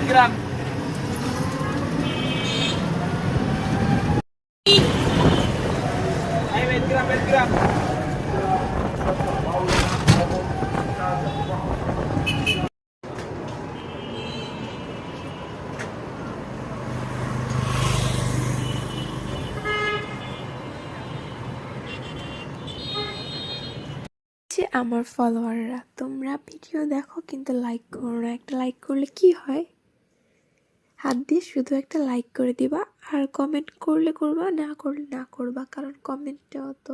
গ্রাম গ্রাম আমার ফলোয়াররা, তোমরা ভিডিও দেখো কিন্তু লাইক করো না। একটা লাইক করলে কি হয়? হাত দিয়ে শুধু একটা লাইক করে দিবা, আর কমেন্ট করলে করবা, না করলে না করবা, কারণ কমেন্টে অত